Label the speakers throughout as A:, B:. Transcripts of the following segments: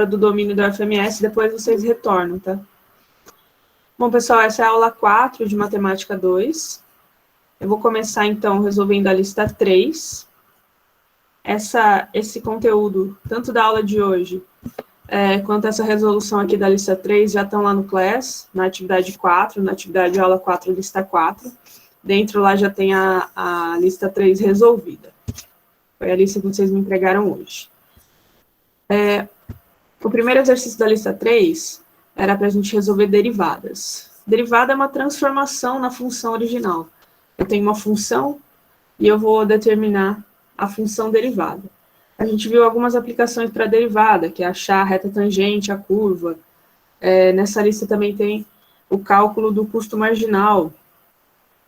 A: do domínio do FMS, depois vocês retornam, tá? Bom, pessoal, essa é a aula 4 de Matemática 2. Eu vou começar, então, resolvendo a lista 3. Esse conteúdo, tanto da aula de hoje, quanto essa resolução aqui da lista 3, já estão lá no Class, na atividade 4, na atividade aula 4, lista 4. Dentro lá já tem a lista 3 resolvida. Foi a lista que vocês me entregaram hoje. O primeiro exercício da lista 3 era para a gente resolver derivadas. Derivada é uma transformação na função original. Eu tenho uma função e eu vou determinar a função derivada. A gente viu algumas aplicações para derivada, que é achar a reta tangente, a curva. Nessa lista também tem o cálculo do custo marginal.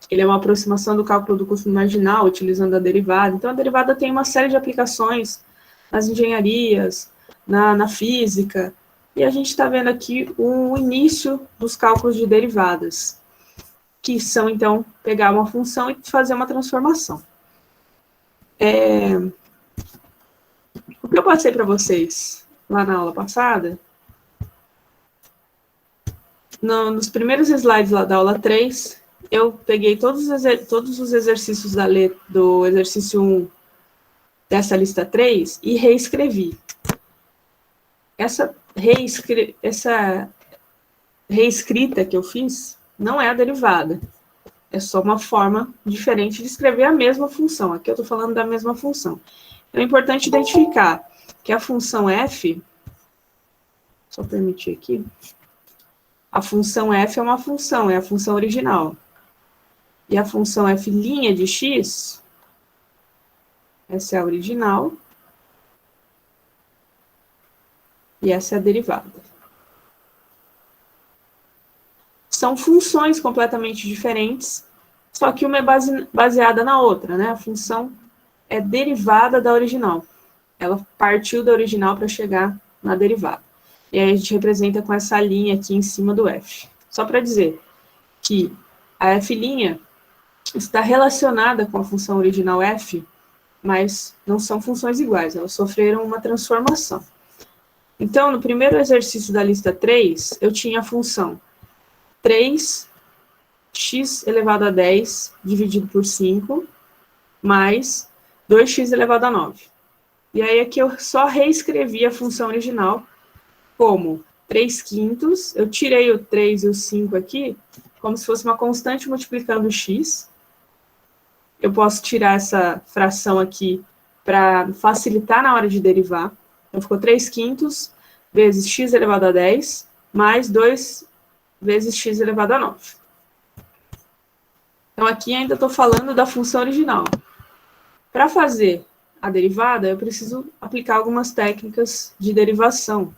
A: Ele é uma aproximação do cálculo do custo marginal, utilizando a derivada. Então, a derivada tem uma série de aplicações nas engenharias, na física, e a gente está vendo aqui o início dos cálculos de derivadas, que são, então, pegar uma função e fazer uma transformação. O que eu passei para vocês lá na aula passada, nos primeiros slides lá da aula 3, eu peguei todos os exercícios do exercício 1 dessa lista 3 e reescrevi. Essa reescrita que eu fiz não é a derivada. É só uma forma diferente de escrever a mesma função. Aqui eu estou falando da mesma função. Então, é importante identificar que a função f, só permitir aqui, a função f é uma função, é a função original. E a função f' de x, essa é a original, e essa é a derivada. São funções completamente diferentes, só que uma é baseada na outra, né? A função é derivada da original. Ela partiu da original para chegar na derivada. E aí a gente representa com essa linha aqui em cima do f. Só para dizer que a f' está relacionada com a função original f, mas não são funções iguais, elas sofreram uma transformação. Então, no primeiro exercício da lista 3, eu tinha a função 3x elevado a 10 dividido por 5, mais 2x elevado a 9. E aí aqui eu só reescrevi a função original como 3/5, eu tirei o 3 e o 5 aqui, como se fosse uma constante multiplicando x. Eu posso tirar essa fração aqui para facilitar na hora de derivar. Então, ficou 3/5 vezes x elevado a 10, mais 2 vezes x elevado a 9. Então, aqui ainda estou falando da função original. Para fazer a derivada, eu preciso aplicar algumas técnicas de derivação.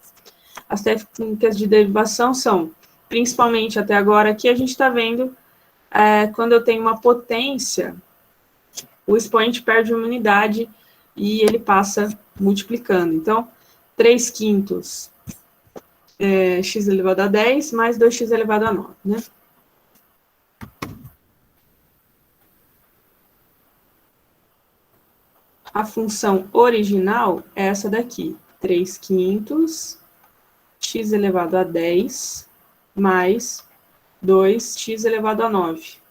A: As técnicas de derivação são, principalmente até agora, aqui a gente está vendo, quando eu tenho uma potência, o expoente perde uma unidade e ele passa multiplicando. Então, 3/5 x elevado a 10 mais 2x elevado a 9, né? A função original é essa daqui, 3/5 x elevado a 10 mais 2x elevado a 9.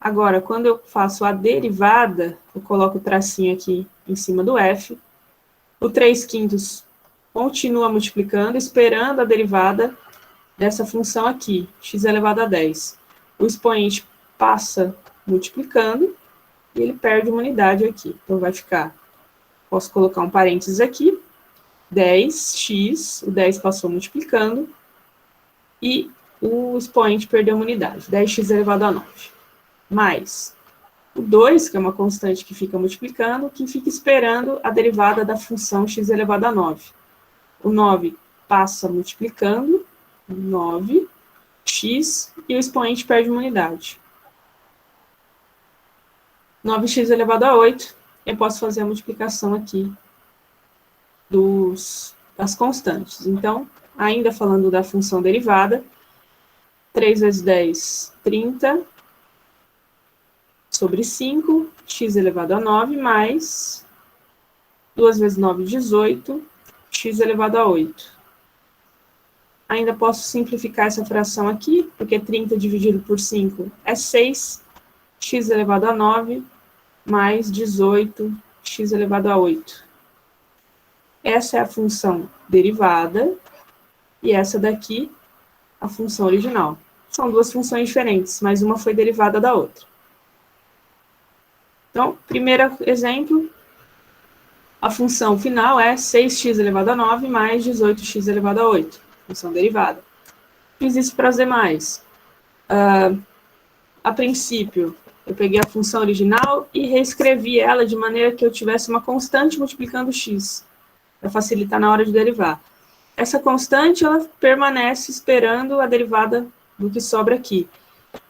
A: Agora, quando eu faço a derivada, eu coloco o tracinho aqui em cima do f, o 3/5 continua multiplicando, esperando a derivada dessa função aqui, x elevado a 10. O expoente passa multiplicando e ele perde uma unidade aqui. Então, vai ficar, posso colocar um parênteses aqui, 10x, o 10 passou multiplicando, e o expoente perdeu uma unidade, 10x elevado a 9. Mais o 2, que é uma constante que fica multiplicando, que fica esperando a derivada da função x elevado a 9. O 9 passa multiplicando, 9x, e o expoente perde uma unidade. 9x elevado a 8, eu posso fazer a multiplicação aqui das constantes. Então, ainda falando da função derivada, 3 vezes 10, 30, sobre 5, x elevado a 9, mais 2 vezes 9, 18, x elevado a 8. Ainda posso simplificar essa fração aqui, porque 30 dividido por 5 é 6, x elevado a 9, mais 18, x elevado a 8. Essa é a função derivada, e essa daqui, a função original. São duas funções diferentes, mas uma foi derivada da outra. Então, primeiro exemplo, a função final é 6x elevado a 9 mais 18x elevado a 8, função derivada. Fiz isso para as demais. A princípio, eu peguei a função original e reescrevi ela de maneira que eu tivesse uma constante multiplicando x, para facilitar na hora de derivar. Essa constante, ela permanece esperando a derivada do que sobra aqui.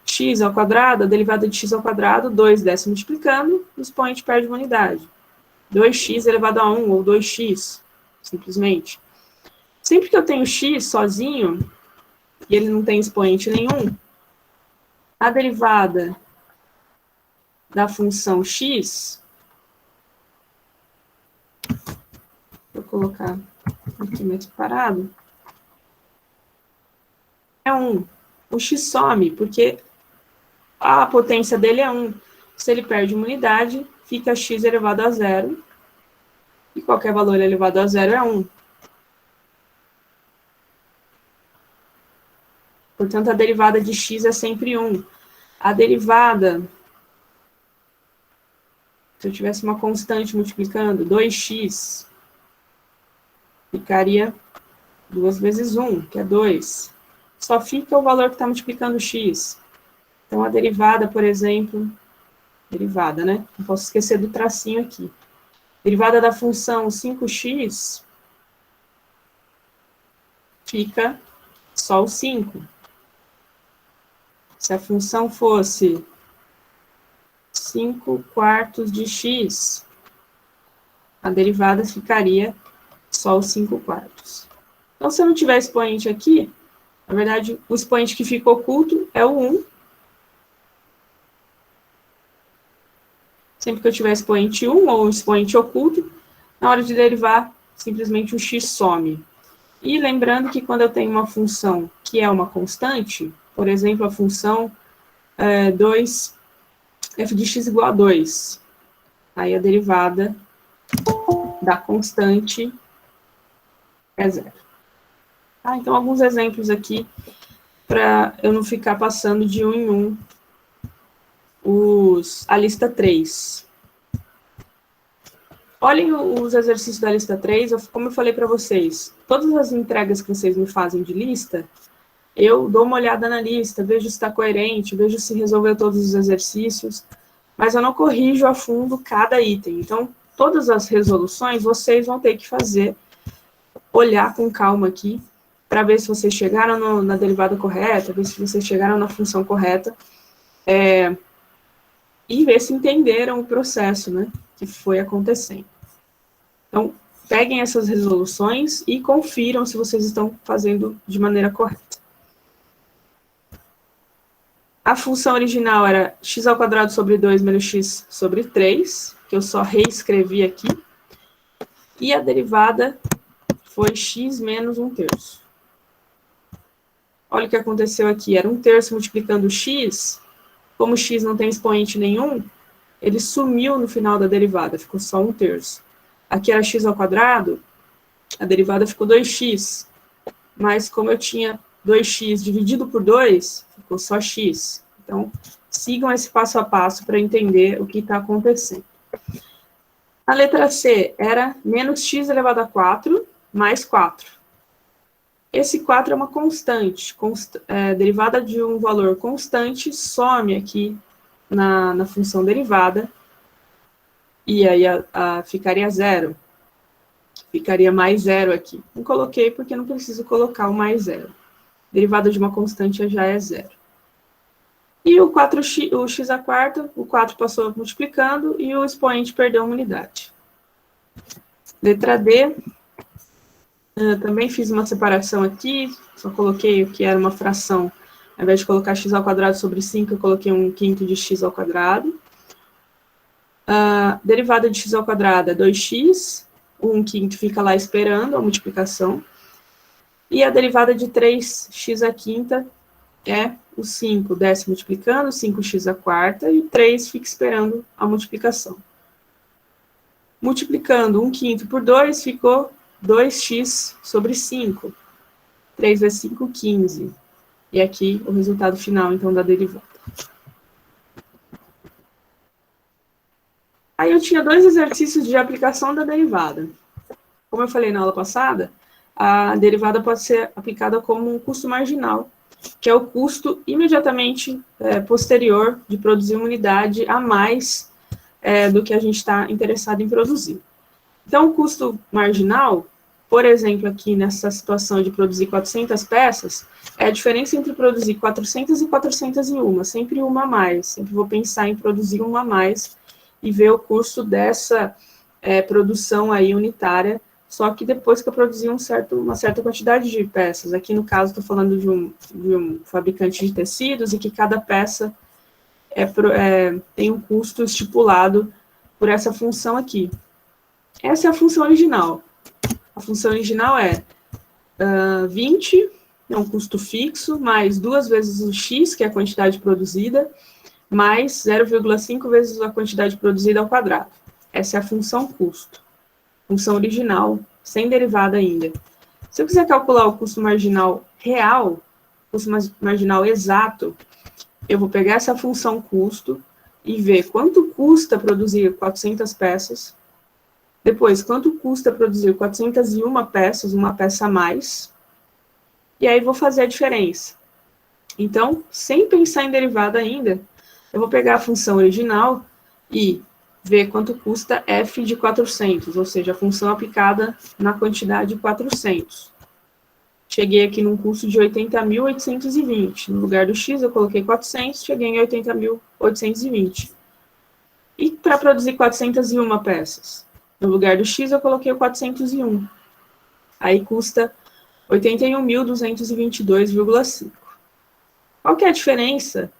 A: X ao quadrado, a derivada de x ao quadrado, 2 desce multiplicando, o expoente perde uma unidade. 2x elevado a 1, ou 2x, simplesmente. Sempre que eu tenho x sozinho, e ele não tem expoente nenhum, a derivada da função x, vou colocar aqui mais separado, é 1. O x some, porque a potência dele é 1. Se ele perde uma unidade, fica x elevado a 0, e qualquer valor elevado a 0 é 1. Portanto, a derivada de x é sempre 1. A derivada, se eu tivesse uma constante multiplicando, 2x, ficaria 2 vezes 1, que é 2. Só fica o valor que está multiplicando x. Então, a derivada, por exemplo, derivada, né? Não posso esquecer do tracinho aqui. Derivada da função 5x fica só o 5. Se a função fosse 5 quartos de x, a derivada ficaria só os 5 quartos. Então, se eu não tiver expoente aqui, na verdade, o expoente que fica oculto é o 1. Sempre que eu tiver expoente 1 ou expoente oculto, na hora de derivar, simplesmente o x some. E lembrando que quando eu tenho uma função que é uma constante, por exemplo, a função 2, f de x igual a 2, aí a derivada da constante é 0. Tá? Então, alguns exemplos aqui, para eu não ficar passando de um em um a lista 3. Olhem os exercícios da lista 3, como eu falei para vocês, todas as entregas que vocês me fazem de lista, eu dou uma olhada na lista, vejo se está coerente, vejo se resolveu todos os exercícios, mas eu não corrijo a fundo cada item. Então, todas as resoluções vocês vão ter que fazer, olhar com calma aqui, para ver se vocês chegaram na derivada correta, ver se vocês chegaram na função correta, e ver se entenderam o processo, né, que foi acontecendo. Então, peguem essas resoluções e confiram se vocês estão fazendo de maneira correta. A função original era x ao quadrado sobre 2 menos x sobre 3, que eu só reescrevi aqui. E a derivada foi x menos 1/3. Olha o que aconteceu aqui, era 1/3 multiplicando x. Como x não tem expoente nenhum, ele sumiu no final da derivada, ficou só 1/3. Aqui era x ao quadrado, a derivada ficou 2x. Mas como eu tinha 2x dividido por 2, ficou só x. Então, sigam esse passo a passo para entender o que está acontecendo. A letra C era menos x elevado a 4 mais 4. Esse 4 é uma constante, derivada de um valor constante, some aqui na função derivada, e aí ficaria 0. Ficaria mais 0 aqui. Não coloquei porque não preciso colocar o mais 0. Derivada de uma constante já é 0. E o x à quarta, o 4 passou multiplicando e o expoente perdeu uma unidade. Letra D. Também fiz uma separação aqui, só coloquei o que era uma fração. Ao invés de colocar x ao quadrado sobre 5, eu coloquei 1/5 de x ao quadrado. Derivada de x ao quadrado é 2x. 1/5 fica lá esperando a multiplicação. E a derivada de 3x à quinta é o 5 desce multiplicando, 5x à quarta, e o 3 fica esperando a multiplicação. Multiplicando 1/5 por 2, ficou 2x sobre 5. 3 vezes 5, 15. E aqui o resultado final, então, da derivada. Aí eu tinha dois exercícios de aplicação da derivada. Como eu falei na aula passada, a derivada pode ser aplicada como um custo marginal, que é o custo imediatamente posterior de produzir uma unidade a mais do que a gente está interessado em produzir. Então, o custo marginal, por exemplo, aqui nessa situação de produzir 400 peças, é a diferença entre produzir 400 e 401, sempre uma a mais. Sempre vou pensar em produzir uma a mais e ver o custo dessa produção aí unitária, só que depois que eu produzi uma certa quantidade de peças. Aqui, no caso, estou falando de um fabricante de tecidos e que cada peça tem um custo estipulado por essa função aqui. Essa é a função original. A função original é 20, é um custo fixo, mais 2 vezes o x, que é a quantidade produzida, mais 0,5 vezes a quantidade produzida ao quadrado. Essa é a função custo. Função original, sem derivada ainda. Se eu quiser calcular o custo marginal real, custo marginal exato, eu vou pegar essa função custo e ver quanto custa produzir 400 peças, depois quanto custa produzir 401 peças, uma peça a mais, e aí vou fazer a diferença. Então, sem pensar em derivada ainda, eu vou pegar a função original e ver quanto custa f de 400, ou seja, a função aplicada na quantidade 400. Cheguei aqui num custo de 80.820. No lugar do x, eu coloquei 400, cheguei em 80.820. E para produzir 401 peças? No lugar do x, eu coloquei o 401. Aí custa 81.222,5. Qual que é a diferença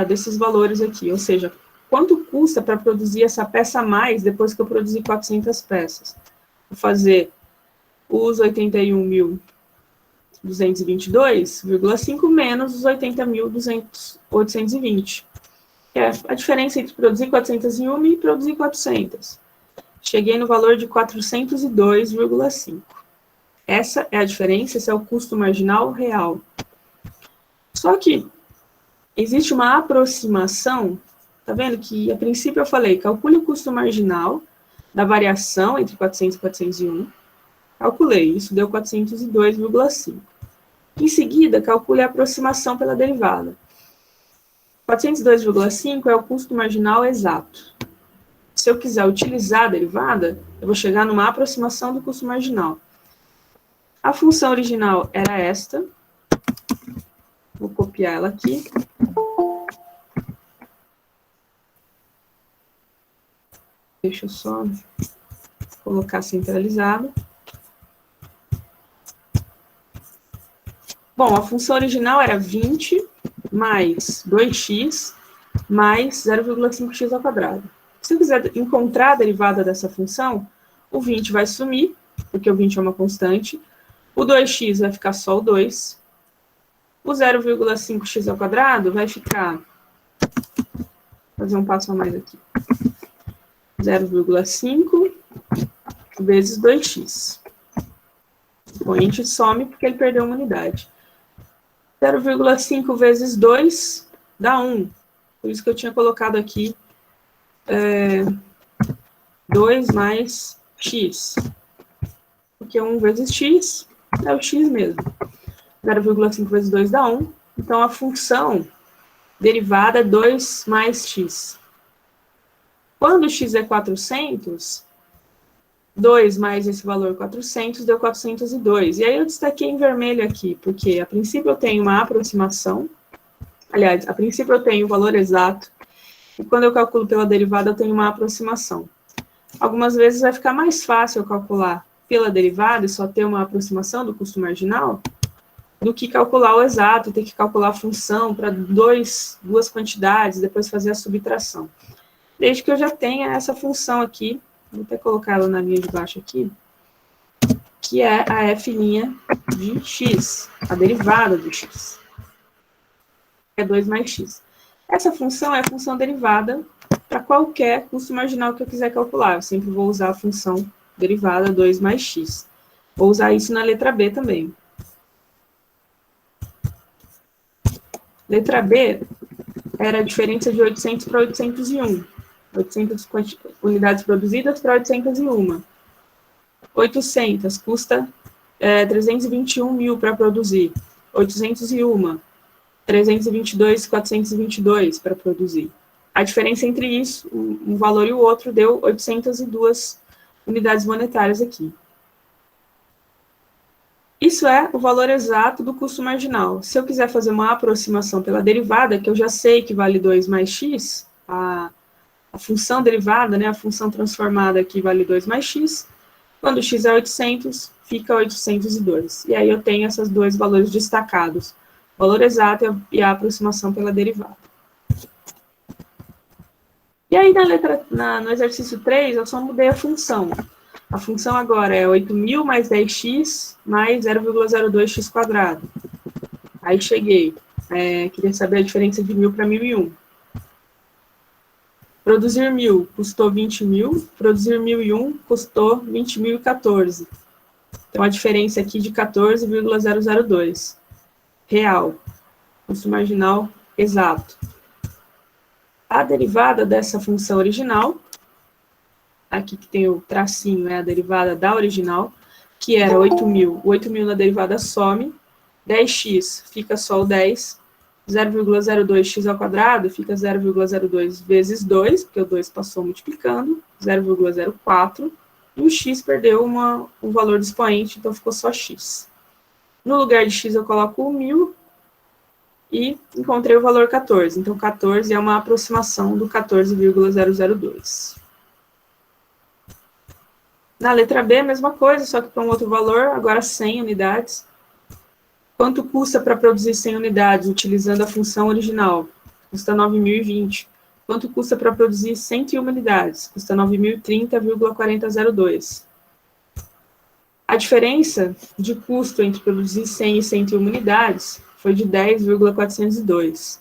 A: desses valores aqui? Ou seja, quanto custa para produzir essa peça a mais depois que eu produzir 400 peças? Vou fazer os 81.222,5 menos os 80.820. Que é a diferença entre produzir 401 e produzir 400. Cheguei no valor de 402,5. Essa é a diferença, esse é o custo marginal real. Só que existe uma aproximação, tá vendo que a princípio eu falei, calcule o custo marginal da variação entre 400 e 401. Calculei, isso deu 402,5. Em seguida, calcule a aproximação pela derivada. 402,5 é o custo marginal exato. Se eu quiser utilizar a derivada, eu vou chegar numa aproximação do custo marginal. A função original era esta. Vou copiar ela aqui. Deixa eu só colocar centralizado. Bom, a função original era 20 mais 2x mais 0,5x ao quadrado. Se eu quiser encontrar a derivada dessa função, o 20 vai sumir, porque o 20 é uma constante. O 2x vai ficar só o 2. O 0,5x ao quadrado vai ficar... Vou fazer um passo a mais aqui. 0,5 vezes 2x. O expoente some porque ele perdeu uma unidade. 0,5 vezes 2 dá 1. Por isso que eu tinha colocado aqui 2 mais x. Porque 1 vezes x é o x mesmo. 0,5 vezes 2 dá 1. Então, a função derivada é 2 mais x. Quando x é 400, 2 mais esse valor 400 deu 402. E aí eu destaquei em vermelho aqui, porque a princípio eu tenho uma aproximação. Aliás, a princípio eu tenho o valor exato. E quando eu calculo pela derivada, eu tenho uma aproximação. Algumas vezes vai ficar mais fácil eu calcular pela derivada e só ter uma aproximação do custo marginal, do que calcular o exato, ter que calcular a função para duas quantidades, depois fazer a subtração. Desde que eu já tenha essa função aqui, vou até colocar ela na linha de baixo aqui, que é a f' de x, a derivada do x. É 2 mais x. Essa função é a função derivada para qualquer custo marginal que eu quiser calcular. Eu sempre vou usar a função derivada 2 mais x. Vou usar isso na letra B também. Letra B era a diferença de 800 para 801. 800 unidades produzidas para 801. 800 custa 321 mil para produzir. 801, 322, 422 para produzir. A diferença entre isso, um valor e o outro, deu 802 unidades monetárias aqui. Isso é o valor exato do custo marginal. Se eu quiser fazer uma aproximação pela derivada, que eu já sei que vale 2 mais x, a função derivada, né, a função transformada aqui vale 2 mais x, quando x é 800, fica 802. E aí eu tenho esses dois valores destacados, o valor exato e a aproximação pela derivada. E aí no exercício 3, eu só mudei a função. A função agora é 8.000 mais 10x mais 0,02x quadrado. Aí cheguei. Queria saber a diferença de 1.000 para 1.001. Produzir 1.000 custou 20.000, produzir 1.001 custou 20.014. Então, a diferença aqui de 14,002. Real. Custo marginal exato. A derivada dessa função original, aqui que tem o tracinho, é a derivada da original, que era 8.000. O 8.000 na derivada some, 10x fica só o 10, 0,02x ao quadrado fica 0,02 vezes 2, porque o 2 passou multiplicando, 0,04, e o x perdeu um valor do expoente, então ficou só x. No lugar de x eu coloco o 1.000 e encontrei o valor 14. Então, 14 é uma aproximação do 14,002. Na letra B, a mesma coisa, só que para um outro valor, agora 100 unidades. Quanto custa para produzir 100 unidades utilizando a função original? Custa 9.020. Quanto custa para produzir 101 unidades? Custa 9.030,4002. A diferença de custo entre produzir 100 e 101 unidades foi de 10,402.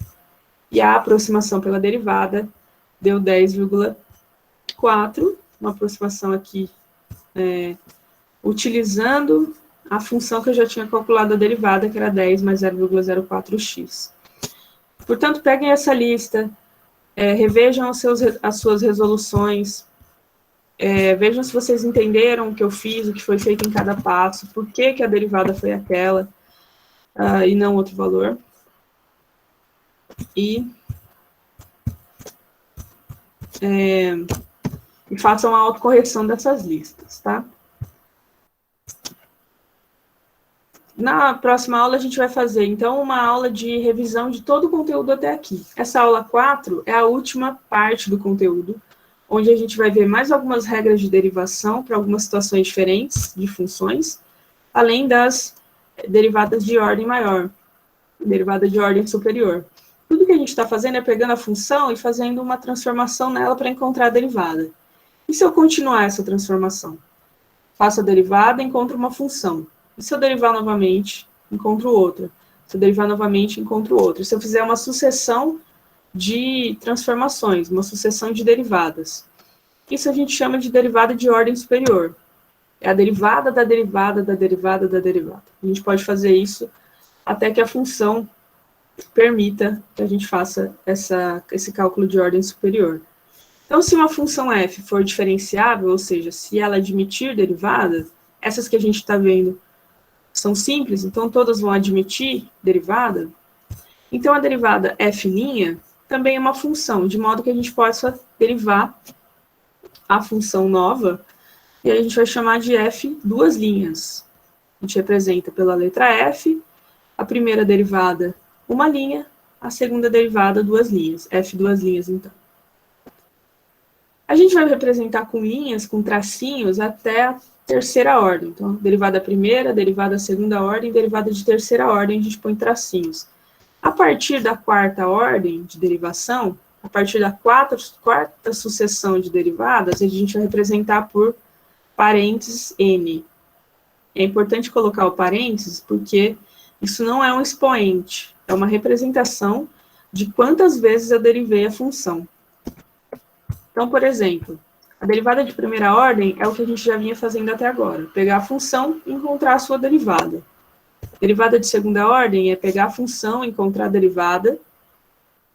A: E a aproximação pela derivada deu 10,4, uma aproximação aqui utilizando a função que eu já tinha calculado a derivada, que era 10 mais 0,04x. Portanto, peguem essa lista, revejam as suas resoluções, vejam se vocês entenderam o que eu fiz, o que foi feito em cada passo, por que a derivada foi aquela e não outro valor. E façam a autocorreção dessas listas, tá? Na próxima aula, a gente vai fazer, então, uma aula de revisão de todo o conteúdo até aqui. Essa aula 4 é a última parte do conteúdo, onde a gente vai ver mais algumas regras de derivação para algumas situações diferentes de funções, além das derivadas de ordem maior, derivada de ordem superior. Tudo que a gente está fazendo é pegando a função e fazendo uma transformação nela para encontrar a derivada. E se eu continuar essa transformação? Faço a derivada e encontro uma função. E se eu derivar novamente, encontro outra. Se eu derivar novamente, encontro outra. Se eu fizer uma sucessão de transformações, uma sucessão de derivadas. Isso a gente chama de derivada de ordem superior. É a derivada da derivada da derivada da derivada. A gente pode fazer isso até que a função permita que a gente faça esse cálculo de ordem superior. Então, se uma função f for diferenciável, ou seja, se ela admitir derivada, essas que a gente está vendo são simples, então todas vão admitir derivada. Então, a derivada f' também é uma função, de modo que a gente possa derivar a função nova, e aí a gente vai chamar de f duas linhas. A gente representa pela letra f, a primeira derivada uma linha, a segunda derivada duas linhas, f duas linhas, então. A gente vai representar com linhas, com tracinhos, até a terceira ordem. Então, derivada primeira, derivada segunda ordem, derivada de terceira ordem, a gente põe tracinhos. A partir da quarta ordem de derivação, a partir da quarta sucessão de derivadas, a gente vai representar por parênteses n. É importante colocar o parênteses porque isso não é um expoente, é uma representação de quantas vezes eu derivei a função. Então, por exemplo, a derivada de primeira ordem é o que a gente já vinha fazendo até agora. Pegar a função e encontrar a sua derivada. Derivada de segunda ordem é pegar a função, encontrar a derivada,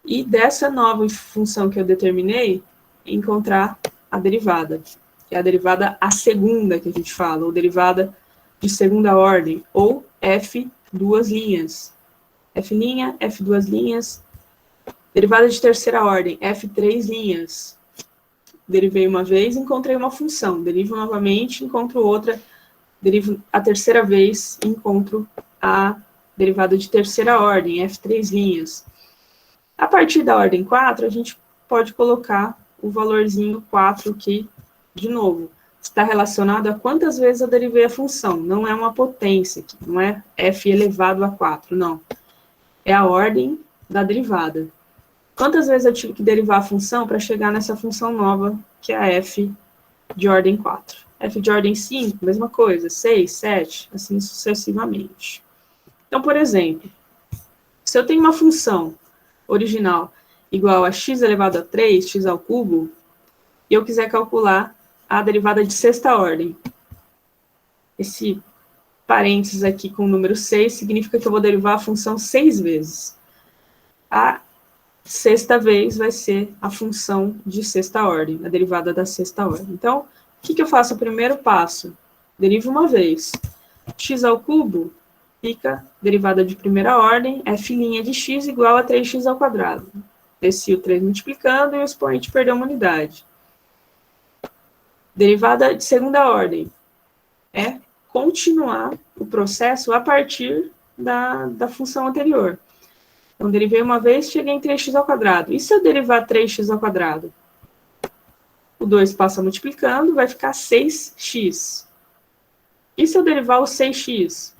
A: e dessa nova função que eu determinei, encontrar a derivada, que é a derivada a segunda que a gente fala, ou derivada de segunda ordem, ou f duas linhas. F', f duas linhas. Derivada de terceira ordem, f três linhas. Derivei uma vez, encontrei uma função. Derivo novamente, encontro outra. Derivo a terceira vez, encontro a derivada de terceira ordem, f três linhas. A partir da ordem 4, a gente pode colocar o valorzinho 4 aqui, de novo. Está relacionado a quantas vezes eu derivei a função. Não é uma potência aqui, não é f elevado a 4, não. É a ordem da derivada. Quantas vezes eu tive que derivar a função para chegar nessa função nova, que é a f de ordem 4. F de ordem 5, mesma coisa, 6, 7, assim sucessivamente. Então, por exemplo, se eu tenho uma função original igual a x elevado a 3, x ao cubo, e eu quiser calcular a derivada de sexta ordem. Esse parênteses aqui com o número 6 significa que eu vou derivar a função 6 vezes. A sexta vez vai ser a função de sexta ordem, a derivada da sexta ordem. Então, o que eu faço? O primeiro passo, derivo uma vez. X ao cubo fica derivada de primeira ordem, f' de x igual a 3x ao quadrado. Desci o 3 multiplicando e o expoente perdeu uma unidade. Derivada de segunda ordem é continuar o processo a partir da função anterior. Então, derivei uma vez, cheguei em 3x ao quadrado. E se eu derivar 3x ao quadrado? O 2 passa multiplicando, vai ficar 6x. E se eu derivar o 6x?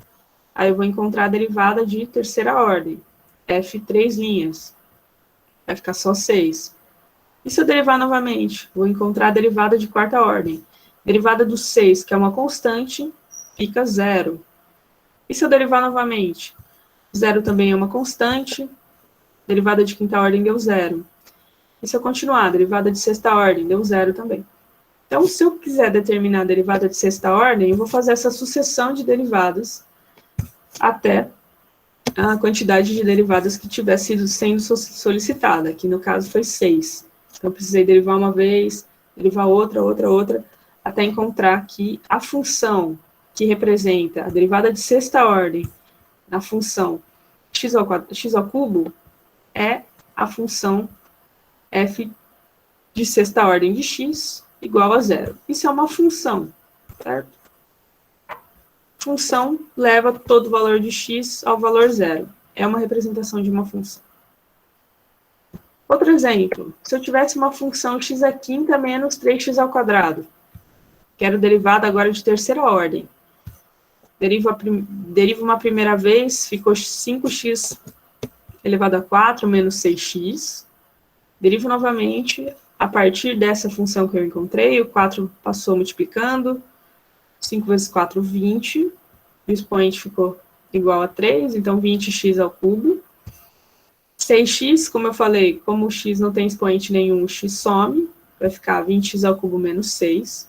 A: Aí eu vou encontrar a derivada de terceira ordem, f três linhas. Vai ficar só 6. E se eu derivar novamente? Vou encontrar a derivada de quarta ordem. Derivada do 6, que é uma constante, fica 0. E se eu derivar novamente? 0 também é uma constante. Derivada de quinta ordem deu 0. E se eu continuar? Derivada de sexta ordem deu 0 também. Então, se eu quiser determinar a derivada de sexta ordem, eu vou fazer essa sucessão de derivadas até a quantidade de derivadas que tiver sendo solicitada. Aqui, no caso, foi 6. Então, eu precisei derivar uma vez, derivar outra, até encontrar que a função que representa a derivada de sexta ordem na função x ao cubo é a função f de sexta ordem de x igual a 0. Isso é uma função, certo? Função leva todo o valor de x ao valor 0. É uma representação de uma função. Outro exemplo, se eu tivesse uma função x à quinta menos 3x ao quadrado, quero derivada agora de terceira ordem. Derivo uma primeira vez, ficou 5x elevado a 4 menos 6x. Derivo novamente, a partir dessa função que eu encontrei, o 4 passou multiplicando, 5 vezes 4, 20. O expoente ficou igual a 3, então 20x ao cubo. 6x, como eu falei, como o x não tem expoente nenhum, o x some, vai ficar 20x ao cubo menos 6.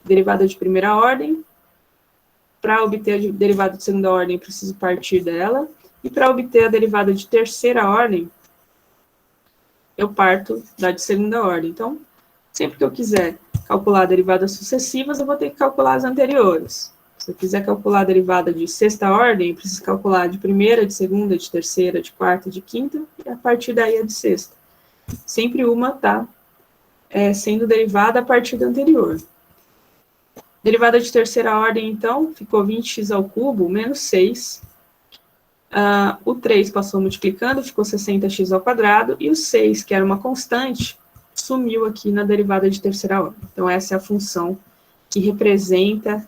A: Derivada de primeira ordem. Para obter a derivada de segunda ordem, preciso partir dela. E para obter a derivada de terceira ordem, eu parto da de segunda ordem. Então, sempre que eu quiser calcular derivadas sucessivas, eu vou ter que calcular as anteriores. Se eu quiser calcular a derivada de sexta ordem, eu preciso calcular de primeira, de segunda, de terceira, de quarta, de quinta, e a partir daí a de sexta. Sempre uma está sendo derivada a partir da anterior. Derivada de terceira ordem, então, ficou 20x ao cubo menos 6. O 3 passou multiplicando, ficou 60x ao quadrado, e o 6, que era uma constante, sumiu aqui na derivada de terceira ordem. Então, essa é a função que representa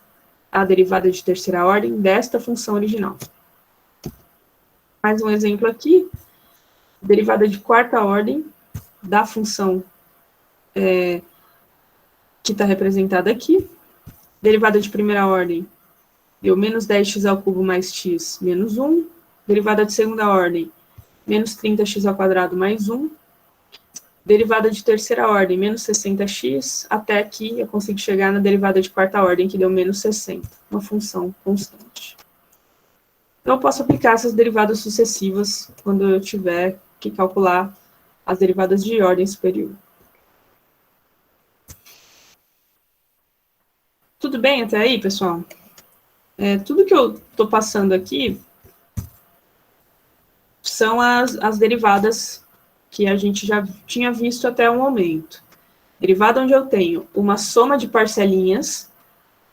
A: a derivada de terceira ordem desta função original. Mais um exemplo aqui, derivada de quarta ordem, da função que está representada aqui. Derivada de primeira ordem deu menos 10x² mais x menos 1. Derivada de segunda ordem, menos 30x² mais 1. Derivada de terceira ordem, menos 60x, até que eu consigo chegar na derivada de quarta ordem, que deu menos 60, uma função constante. Então, eu posso aplicar essas derivadas sucessivas quando eu tiver que calcular as derivadas de ordem superior. Tudo bem até aí, pessoal? Tudo que eu estou passando aqui são as derivadas que a gente já tinha visto até o momento. Derivada onde eu tenho uma soma de parcelinhas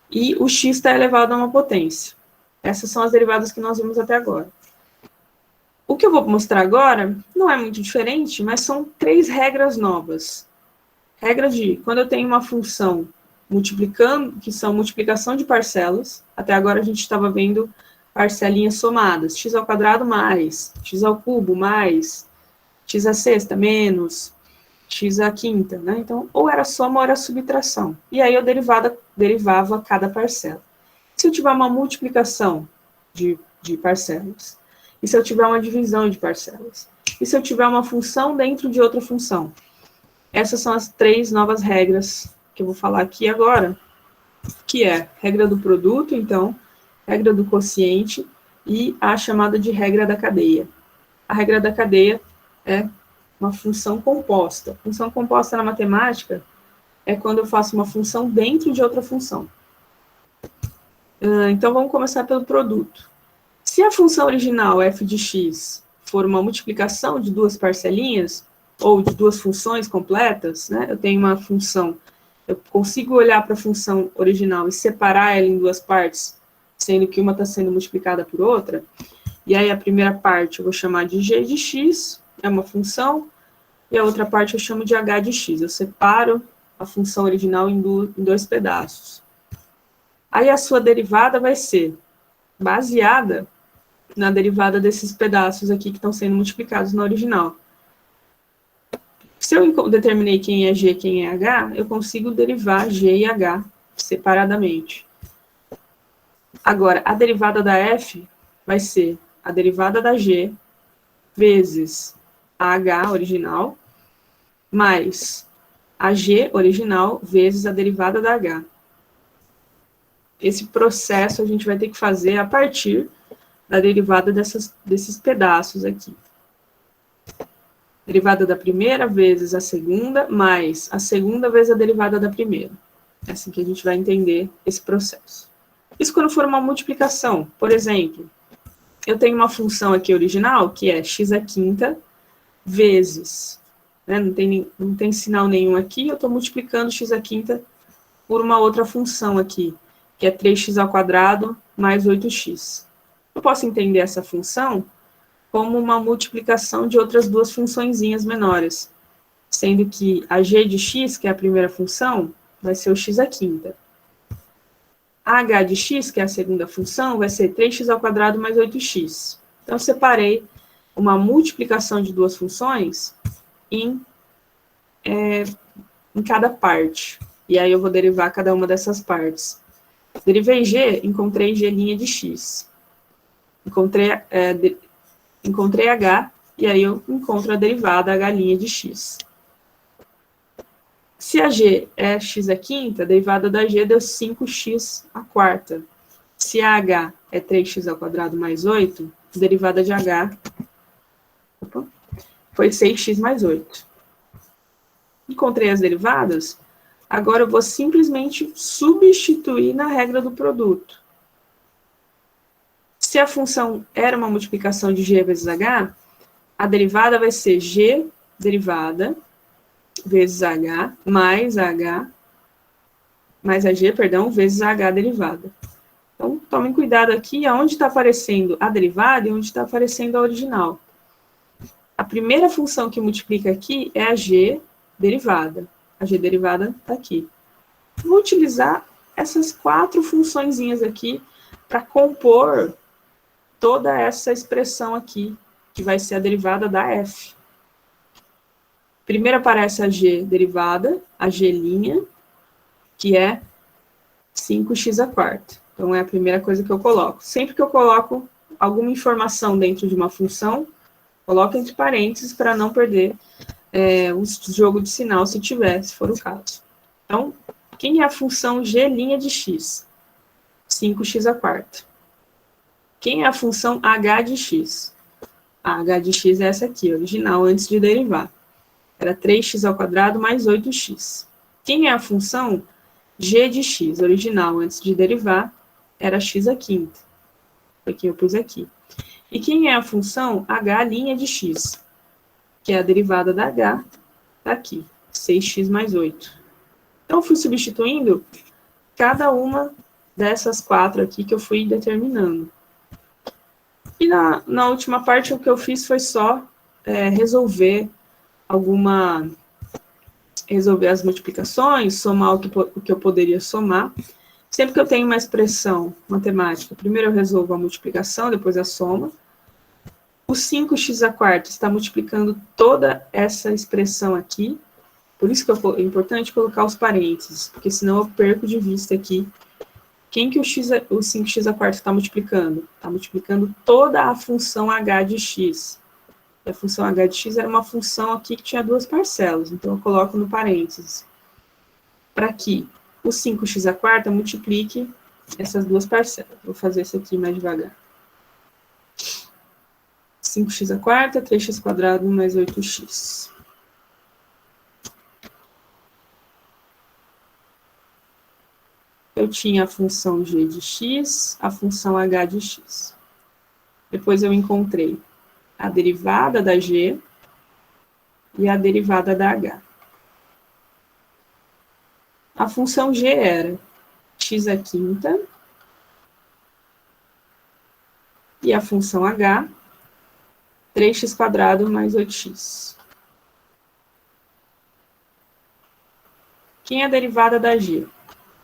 A: e o x está elevado a uma potência. Essas são as derivadas que nós vimos até agora. O que eu vou mostrar agora não é muito diferente, mas são 3 regras novas. Regra de quando eu tenho uma função multiplicando, que são multiplicação de parcelas, até agora a gente estava vendo parcelinhas somadas, x² mais, x³ mais, x⁻⁶ menos, x⁻⁵, né? Então, ou era soma ou era subtração. E aí eu derivava cada parcela. Se eu tiver uma multiplicação de parcelas, e se eu tiver uma divisão de parcelas, e se eu tiver uma função dentro de outra função. Essas são as 3 novas regras que eu vou falar aqui agora, que é regra do produto, então, regra do quociente e a chamada de regra da cadeia. A regra da cadeia é uma função composta. Função composta na matemática é quando eu faço uma função dentro de outra função. Então, vamos começar pelo produto. Se a função original, f de x, for uma multiplicação de 2 parcelinhas, ou de 2 funções completas, né, eu tenho uma função, eu consigo olhar para a função original e separar ela em 2 partes, sendo que uma está sendo multiplicada por outra, e aí a primeira parte eu vou chamar de g de x, é uma função, e a outra parte eu chamo de h de x. Eu separo a função original em 2 pedaços. Aí a sua derivada vai ser baseada na derivada desses pedaços aqui que estão sendo multiplicados na original. Se eu determinei quem é g e quem é h, eu consigo derivar g e h separadamente. Agora, a derivada da f vai ser a derivada da g vezes a h original, mais a g original vezes a derivada da h. Esse processo a gente vai ter que fazer a partir da derivada desses pedaços aqui. Derivada da primeira vezes a segunda, mais a segunda vezes a derivada da primeira. É assim que a gente vai entender esse processo. Isso quando for uma multiplicação. Por exemplo, eu tenho uma função aqui original, que é x⁻⁵ vezes, né, não tem sinal nenhum aqui, eu estou multiplicando x⁻⁵ por uma outra função aqui, que é 3x² mais 8x. Eu posso entender essa função como uma multiplicação de outras 2 funçõezinhas menores, sendo que a g de x, que é a primeira função, vai ser o x⁻⁵. A h de x, que é a segunda função, vai ser 3x² mais 8x. Então, eu separei uma multiplicação de 2 funções em cada parte. E aí eu vou derivar cada uma dessas partes. Derivei g, encontrei g' de x. Encontrei h, e aí eu encontro a derivada h' de x. Se a g é x⁻⁵, a derivada da g deu 5x². Se a h é 3x² mais 8, a derivada de h foi 6x mais 8. Encontrei as derivadas, agora eu vou simplesmente substituir na regra do produto. Se a função era uma multiplicação de g vezes h, a derivada vai ser g derivada vezes h mais a g, vezes a h derivada. Então, tomem cuidado aqui aonde está aparecendo a derivada e onde está aparecendo a original. A primeira função que multiplica aqui é a g derivada. A g derivada está aqui. Vou utilizar essas 4 funçõezinhas aqui para compor toda essa expressão aqui, que vai ser a derivada da f. Primeiro aparece a g derivada, a g', que é 5x². Então, é a primeira coisa que eu coloco. Sempre que eu coloco alguma informação dentro de uma função, coloco entre parênteses para não perder o jogo de sinal, se tiver, se for o caso. Então, quem é a função g' de x? 5x². Quem é a função h de x? A h de x é essa aqui, original, antes de derivar. Era 3x² mais 8x. Quem é a função g de x? Original, antes de derivar, era x². Foi quem eu pus aqui. E quem é a função h' de x? Que é a derivada da h, tá aqui, 6x mais 8. Então, eu fui substituindo cada uma dessas 4 aqui que eu fui determinando. E na última parte, o que eu fiz foi só resolver as multiplicações, somar o que eu poderia somar. Sempre que eu tenho uma expressão matemática, primeiro eu resolvo a multiplicação, depois a soma. O 5x² está multiplicando toda essa expressão aqui. Por isso que é importante colocar os parênteses, porque senão eu perco de vista aqui quem que o 5x² está multiplicando. Está multiplicando toda a função h de x. E a função h de x era uma função aqui que tinha 2 parcelas, então eu coloco no parênteses. Para que o 5x² multiplique essas 2 parcelas. Vou fazer isso aqui mais devagar. 5x², 3x² mais 8x. Eu tinha a função g de x, a função h de x. Depois eu encontrei a derivada da g e a derivada da h. A função g era x² e a função h, 3x² mais 8x. Quem é a derivada da g?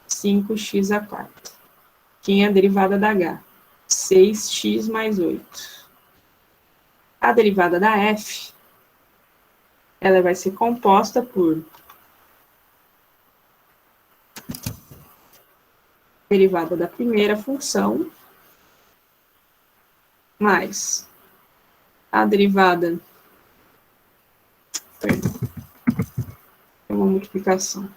A: 5x². Quem é a derivada da h? 6x mais 8. A derivada da f, ela vai ser composta por derivada da primeira função mais a derivada, perdão, é uma multiplicação.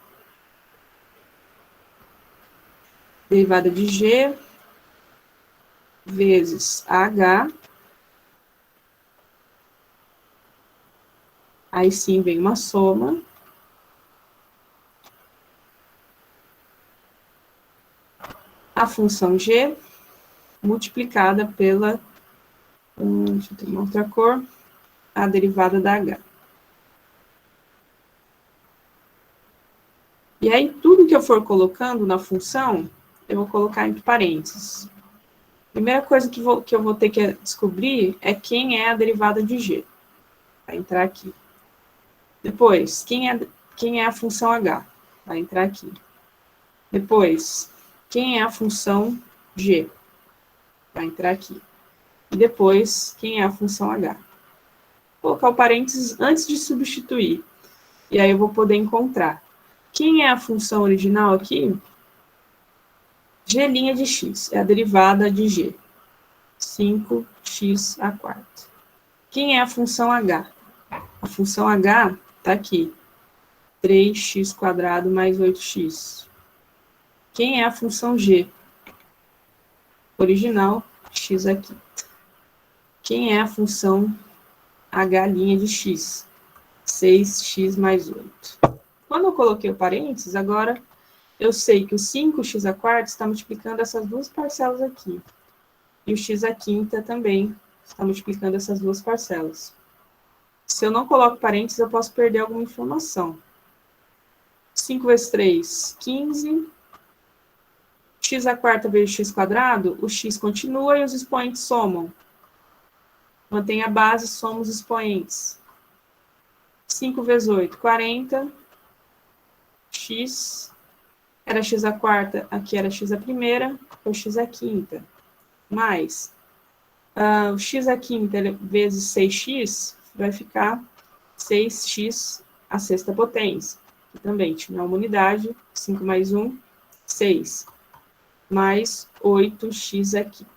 A: Derivada de g vezes h. Aí sim vem uma soma. A função g multiplicada pela, deixa eu ter uma outra cor, a derivada da h. E aí, tudo que eu for colocando na função, eu vou colocar entre parênteses. Primeira coisa que eu vou ter que descobrir é quem é a derivada de g. Vai entrar aqui. Depois, quem é a função h? Vai entrar aqui. Depois, quem é a função g? Vai entrar aqui. E depois, quem é a função h? Vou colocar o parênteses antes de substituir. E aí eu vou poder encontrar. Quem é a função original aqui? G' de x, é a derivada de g. 5x². Quem é a função h? A função h está aqui. 3x² mais 8x. Quem é a função g? Original, x². Quem é a função h' de x? 6x mais 8. Quando eu coloquei o parênteses, agora eu sei que o 5x² está multiplicando essas 2 parcelas aqui. E o x² também está multiplicando essas 2 parcelas. Se eu não coloco parênteses, eu posso perder alguma informação. 5 vezes 3, 15. x² vezes x², o x continua e os expoentes somam. Mantém a base, soma os expoentes. 5 vezes 8, 40. X era x², aqui era x², foi x². Mais o x² vezes 6x vai ficar 6x². a sexta potência. Aqui também tinha uma unidade, 5 mais 1, 6, mais 8x à quinta.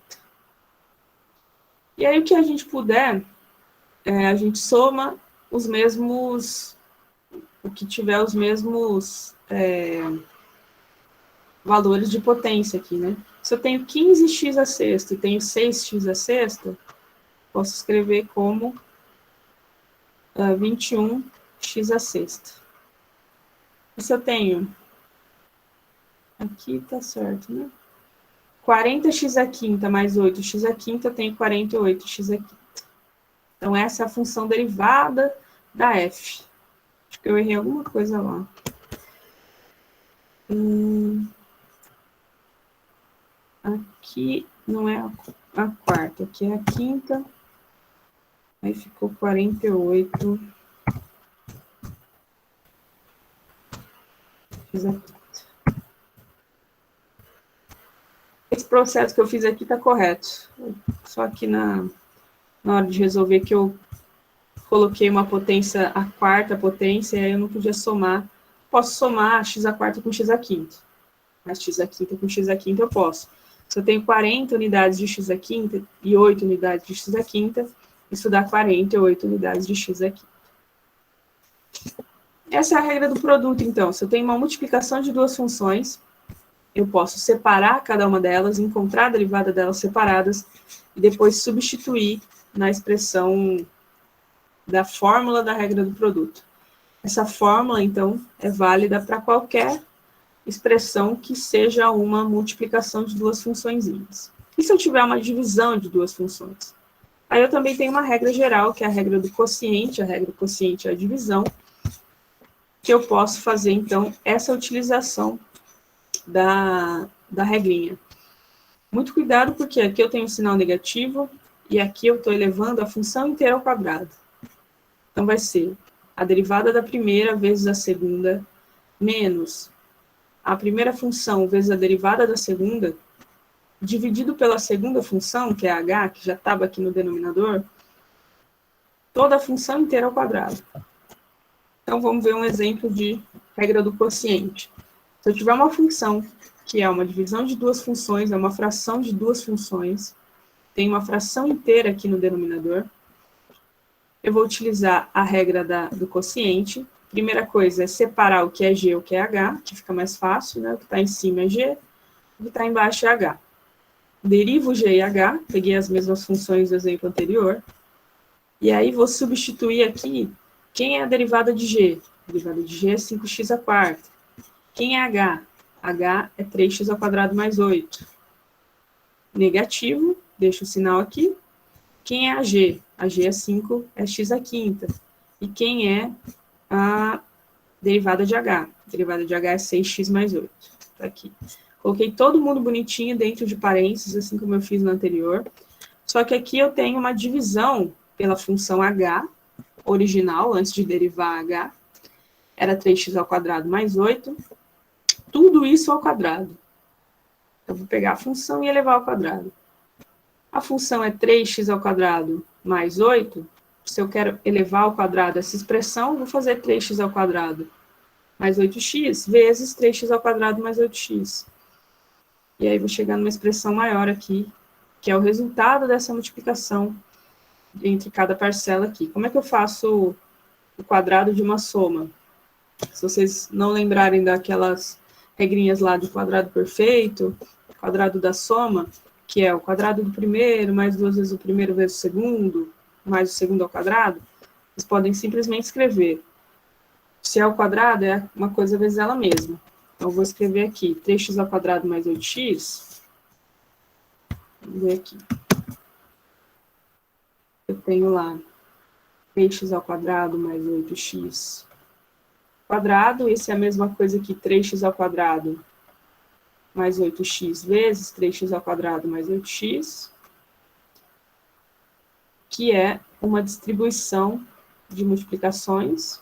A: E aí, o que a gente puder, a gente soma os mesmos, o que tiver os mesmos valores de potência aqui, né? Se eu tenho 15x à sexta e tenho 6x à sexta, posso escrever como 21x à sexta. E se eu tenho, aqui tá certo, né? 40x à quinta mais 8x à quinta, eu tenho 48x à quinta. Então, essa é a função derivada da f. Acho que eu errei alguma coisa lá. Aqui não é a quarta, aqui é a quinta. Aí ficou 48. Fiz a quinta. Esse processo que eu fiz aqui está correto. Só que na hora de resolver que eu coloquei uma potência, a quarta potência, e aí eu não podia somar. Posso somar x à quarta com x à quinta. Mas x à quinta com x à quinta eu posso. Se eu tenho 40 unidades de x à quinta e 8 unidades de x à quinta, isso dá 48 unidades de x à quinta. Essa é a regra do produto, então. Se eu tenho uma multiplicação de duas funções, eu posso separar cada uma delas, encontrar a derivada delas separadas e depois substituir na expressão da fórmula da regra do produto. Essa fórmula, então, é válida para qualquer expressão que seja uma multiplicação de duas funçõezinhas. E se eu tiver uma divisão de duas funções? Aí eu também tenho uma regra geral, que é a regra do quociente. A regra do quociente é a divisão, que eu posso fazer, então, essa utilização da regrinha. Muito cuidado, porque aqui eu tenho um sinal negativo e aqui eu estou elevando a função inteira ao quadrado. Então, vai ser a derivada da primeira vezes a segunda menos a primeira função vezes a derivada da segunda, dividido pela segunda função, que é h, que já estava aqui no denominador, toda a função inteira ao quadrado. Então, vamos ver um exemplo de regra do quociente. Se eu tiver uma função que é uma divisão de duas funções, é uma fração de duas funções, tem uma fração inteira aqui no denominador, eu vou utilizar a regra do quociente. Primeira coisa é separar o que é g e o que é h, que fica mais fácil, né? O que está em cima é g, o que está embaixo é h. Derivo g e h, peguei as mesmas funções do exemplo anterior, e aí vou substituir aqui quem é a derivada de g. A derivada de g é 5x à quarta. Quem é h? H é 3x ao quadrado mais 8. Negativo, deixo o sinal aqui. Quem é a g? A g é 5, é x à quinta. E quem é a derivada de h? A derivada de h é 6x mais 8. Tá aqui. Coloquei todo mundo bonitinho dentro de parênteses, assim como eu fiz no anterior. Só que aqui eu tenho uma divisão pela função h, original, antes de derivar h. Era 3x ao quadrado mais 8. Tudo isso ao quadrado. Eu vou pegar a função e elevar ao quadrado. A função é 3x ao quadrado mais 8. Se eu quero elevar ao quadrado essa expressão, eu vou fazer 3x ao quadrado mais 8x vezes 3x ao quadrado mais 8x. E aí vou chegar numa expressão maior aqui, que é o resultado dessa multiplicação entre cada parcela aqui. Como é que eu faço o quadrado de uma soma? Se vocês não lembrarem daquelas regrinhas lá do quadrado perfeito, quadrado da soma, que é o quadrado do primeiro, mais duas vezes o primeiro vezes o segundo, mais o segundo ao quadrado, vocês podem simplesmente escrever. Se é ao quadrado, é uma coisa vezes ela mesma. Então, eu vou escrever aqui, 3x ao quadrado mais 8x. Vamos ver aqui. Eu tenho lá 3x ao quadrado mais 8x quadrado. Esse é a mesma coisa que 3x ao quadrado mais 8x vezes 3x ao quadrado mais 8x, que é uma distribuição de multiplicações.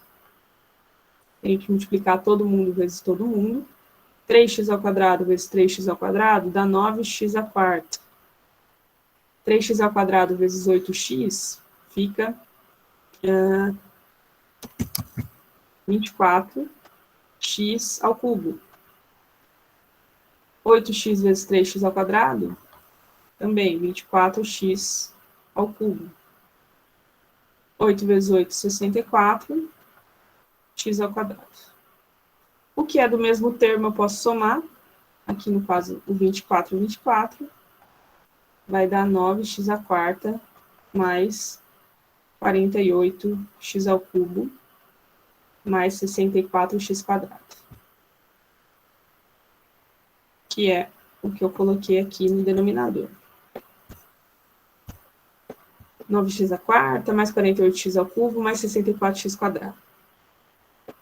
A: Tem que multiplicar todo mundo vezes todo mundo. 3x ao quadrado vezes 3x ao quadrado dá 9x à quarta. 3x ao quadrado vezes 8x fica 24x ao cubo. 8x vezes 3x ao quadrado, também 24x ao cubo. 8 vezes 8, 64, x ao quadrado. O que é do mesmo termo eu posso somar. Aqui no caso, o 24 e 24. Vai dar 9x à quarta mais 48x ao cubo mais 64x quadrado. Que é o que eu coloquei aqui no denominador. 9x à quarta, mais 48x ao cubo, mais 64x quadrado.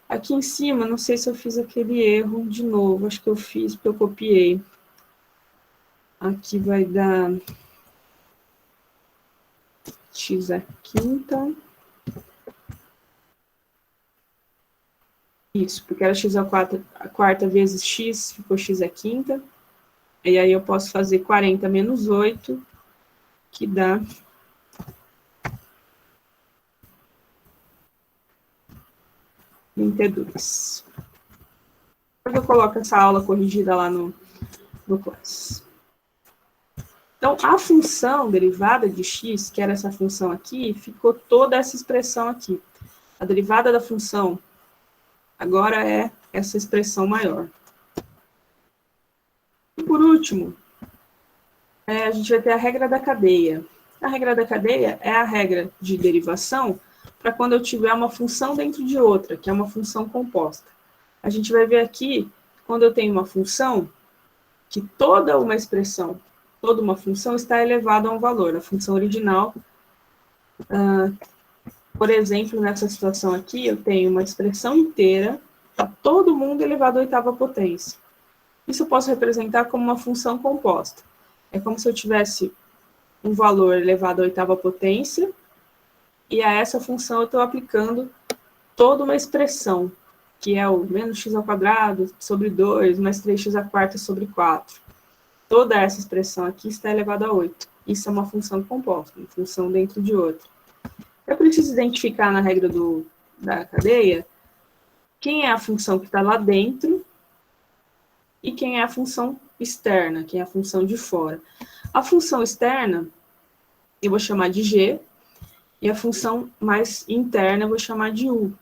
A: Aqui em cima, não sei se eu fiz aquele erro de novo. Acho que eu fiz porque eu copiei. Aqui vai dar x à quinta. Isso, porque era x à quarta vezes x, ficou x à quinta. E aí eu posso fazer 40 menos 8, que dá 32. Depois eu coloco essa aula corrigida lá no Class. Então, a função derivada de x, que era essa função aqui, ficou toda essa expressão aqui. A derivada da função agora é essa expressão maior. E por último, a gente vai ter a regra da cadeia. A regra da cadeia é a regra de derivação para quando eu tiver uma função dentro de outra, que é uma função composta. A gente vai ver aqui, quando eu tenho uma função, que toda uma expressão, toda uma função está elevada a um valor. A função original, por exemplo, nessa situação aqui, eu tenho uma expressão inteira, está todo mundo elevado à oitava potência. Isso eu posso representar como uma função composta. É como se eu tivesse um valor elevado à oitava potência, e a essa função eu estou aplicando toda uma expressão, que é o menos x ao quadrado sobre 2, mais 3x à quarta sobre 4. Toda essa expressão aqui está elevada a 8. Isso é uma função composta, uma função dentro de outra. Eu preciso identificar na regra da cadeia quem é a função que está lá dentro e quem é a função externa, quem é a função de fora. A função externa eu vou chamar de g, e a função mais interna eu vou chamar de u.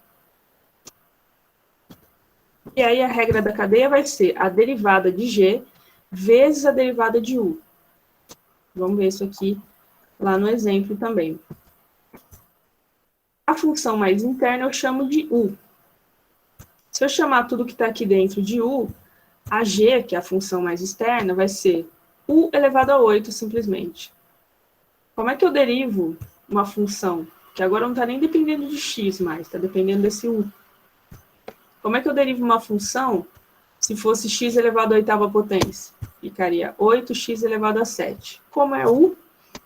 A: E aí a regra da cadeia vai ser a derivada de g vezes a derivada de u. Vamos ver isso aqui lá no exemplo também. A função mais interna eu chamo de u. Se eu chamar tudo que está aqui dentro de u, a g, que é a função mais externa, vai ser u elevado a 8, simplesmente. Como é que eu derivo uma função que agora não está nem dependendo de x mais, está dependendo desse u? Como é que eu derivo uma função se fosse x elevado à oitava potência? Ficaria 8x elevado a 7. Como é u,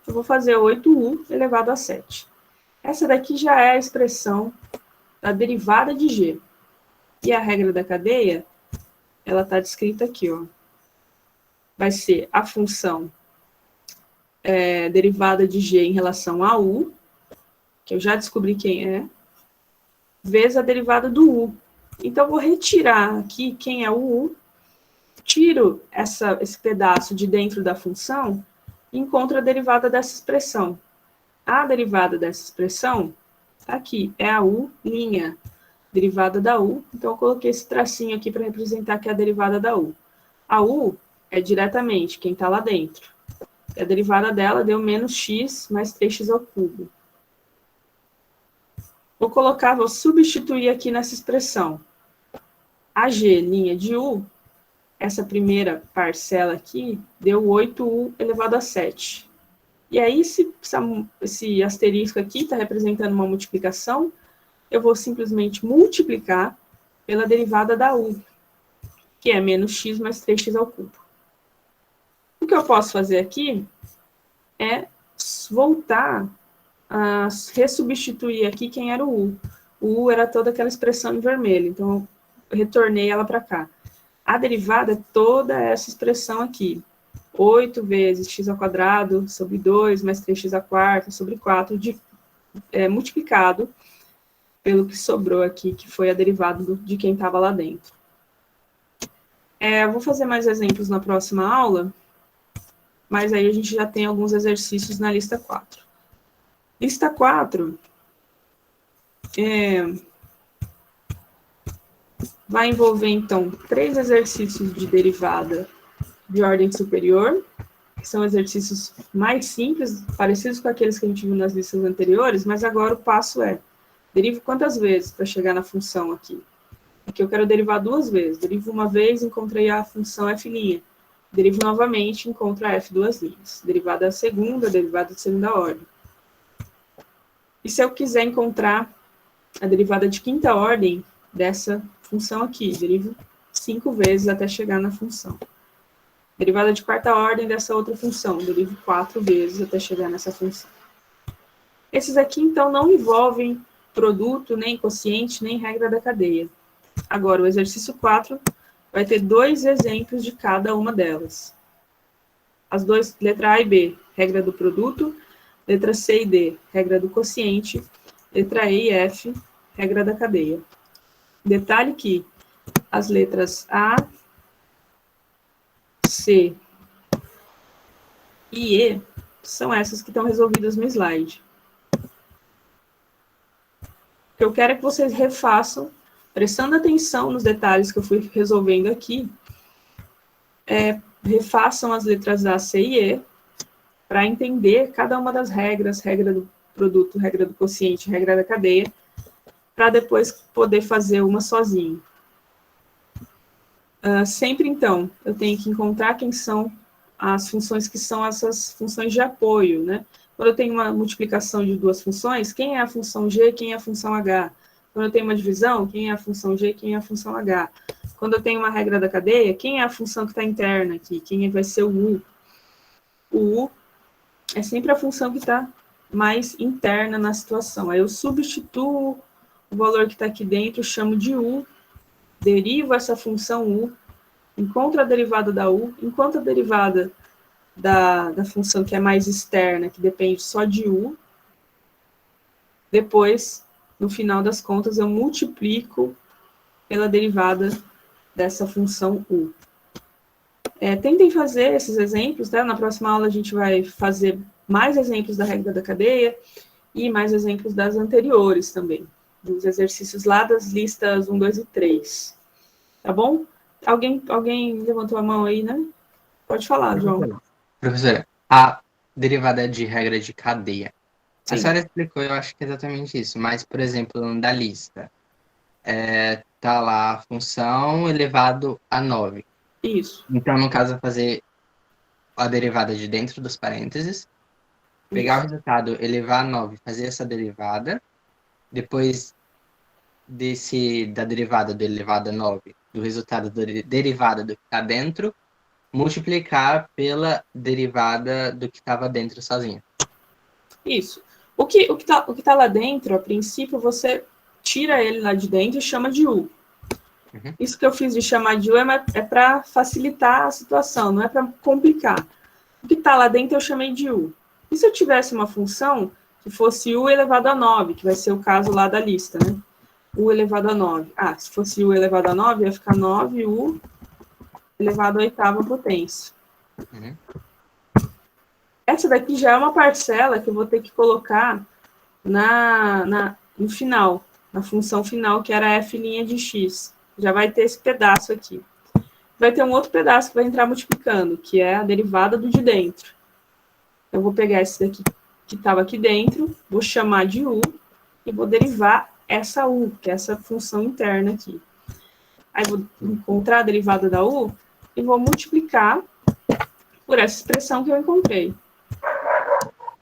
A: eu vou fazer 8u elevado a 7. Essa daqui já é a expressão da derivada de g. E a regra da cadeia, ela está descrita aqui, ó. Vai ser a função derivada de g em relação a u, que eu já descobri quem é, vezes a derivada do u. Então, eu vou retirar aqui quem é o u, tiro esse pedaço de dentro da função e encontro a derivada dessa expressão. A derivada dessa expressão está aqui, é a u', derivada da u. Então, eu coloquei esse tracinho aqui para representar que é a derivada da u. A u é diretamente quem está lá dentro. E a derivada dela deu menos x mais 3x ao cubo. Vou substituir aqui nessa expressão. A g' de u, essa primeira parcela aqui, deu 8u elevado a 7. E aí, esse asterisco aqui está representando uma multiplicação, eu vou simplesmente multiplicar pela derivada da u, que é menos x mais 3x ao cubo. O que eu posso fazer aqui é voltar a ressubstituir aqui quem era o u. O u era toda aquela expressão em vermelho, então eu retornei ela para cá. A derivada é toda essa expressão aqui. 8 vezes x ao quadrado sobre 2 mais 3x à quarta sobre 4 multiplicado pelo que sobrou aqui, que foi a derivada de quem estava lá dentro. Eu vou fazer mais exemplos na próxima aula, mas aí a gente já tem alguns exercícios na lista 4. Lista 4 vai envolver, então, 3 exercícios de derivada de ordem superior, que são exercícios mais simples, parecidos com aqueles que a gente viu nas listas anteriores, mas agora o passo é, derivo quantas vezes para chegar na função aqui? Aqui eu quero derivar 2 vezes. Derivo uma vez, encontrei a função f'. Derivo novamente, encontro a f 2 linhas. Derivada segunda, derivada de segunda ordem. E se eu quiser encontrar a derivada de quinta ordem dessa função aqui? Derivo 5 vezes até chegar na função. Derivada de quarta ordem dessa outra função. Derivo 4 vezes até chegar nessa função. Esses aqui, então, não envolvem produto, nem quociente, nem regra da cadeia. Agora, o exercício 4 vai ter 2 exemplos de cada uma delas. As duas, letra A e B, regra do produto. Letra C e D, regra do quociente. Letra E e F, regra da cadeia. Detalhe que as letras A, C e E são essas que estão resolvidas no slide. O que eu quero é que vocês refaçam, prestando atenção nos detalhes que eu fui resolvendo aqui, refaçam as letras A, C e E, para entender cada uma das regras, regra do produto, regra do quociente, regra da cadeia, para depois poder fazer uma sozinho. Sempre, então, eu tenho que encontrar quem são as funções que são essas funções de apoio, né? Quando eu tenho uma multiplicação de 2 funções, quem é a função G, quem é a função H? Quando eu tenho uma divisão, quem é a função G, quem é a função H? Quando eu tenho uma regra da cadeia, quem é a função que está interna aqui? Quem vai ser o U? O U é sempre a função que está mais interna na situação. Aí eu substituo o valor que está aqui dentro, chamo de U, derivo essa função U, encontro a derivada da U, enquanto a derivada da função que é mais externa, que depende só de U, depois, no final das contas, eu multiplico pela derivada dessa função U. Tentem fazer esses exemplos, tá? Na próxima aula a gente vai fazer mais exemplos da regra da cadeia e mais exemplos das anteriores também, dos exercícios lá das listas 1, 2 e 3. Tá bom? Alguém levantou a mão aí, né? Pode falar, João.
B: Professora, a derivada de regra de cadeia.
A: Sim.
B: A senhora explicou, eu acho que é exatamente isso, mas, por exemplo, da lista, tá lá a função elevado a 9.
A: Isso.
B: Então, no caso, fazer a derivada de dentro dos parênteses, pegar o resultado, elevar a 9, fazer essa derivada, depois da derivada do elevado a 9, do resultado da derivada do que está dentro, multiplicar pela derivada do que estava dentro sozinho.
A: Isso. O que tá lá dentro, a princípio, você tira ele lá de dentro e chama de U.
B: Uhum.
A: Isso que eu fiz de chamar de U é para facilitar a situação, não é para complicar. O que está lá dentro eu chamei de U. E se eu tivesse uma função que fosse U elevado a 9, que vai ser o caso lá da lista, né? U elevado a 9. Se fosse U elevado a 9, ia ficar 9U elevado à oitava potência.
B: Uhum.
A: Essa daqui já é uma parcela que eu vou ter que colocar no final, na função final, que era f' de x. Já vai ter esse pedaço aqui. Vai ter um outro pedaço que vai entrar multiplicando, que é a derivada do de dentro. Eu vou pegar esse daqui que estava aqui dentro, vou chamar de U e vou derivar essa U, que é essa função interna aqui. Aí vou encontrar a derivada da U e vou multiplicar por essa expressão que eu encontrei.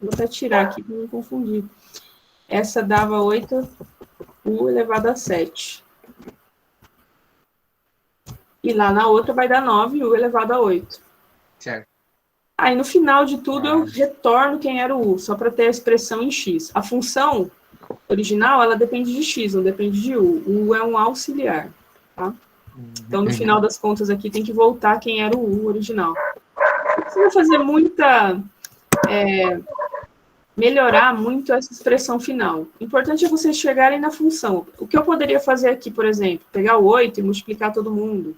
A: Vou até tirar aqui para não confundir. Essa dava 8U elevado a 7. E lá na outra vai dar 9U elevado a 8.
B: Certo.
A: Aí no final de tudo eu retorno quem era o U, só para ter a expressão em x. A função original, ela depende de x, não depende de U. O U é um auxiliar, tá? Então, no final das contas aqui, tem que voltar quem era o U original. Não precisa fazer muita melhorar muito essa expressão final. O importante é vocês chegarem na função. O que eu poderia fazer aqui, por exemplo, pegar o 8 e multiplicar todo mundo.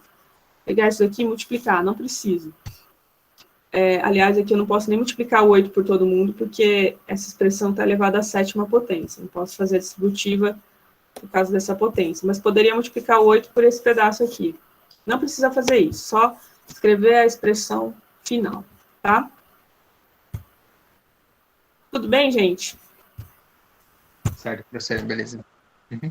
A: Pegar isso aqui e multiplicar, não preciso. Aliás, aqui eu não posso nem multiplicar o 8 por todo mundo, porque essa expressão está elevada à 7ª potência. Não posso fazer a distributiva por causa dessa potência. Mas poderia multiplicar o 8 por esse pedaço aqui. Não precisa fazer isso, só escrever a expressão final, tá? Tudo bem, gente?
B: Certo, professor, beleza. Uhum.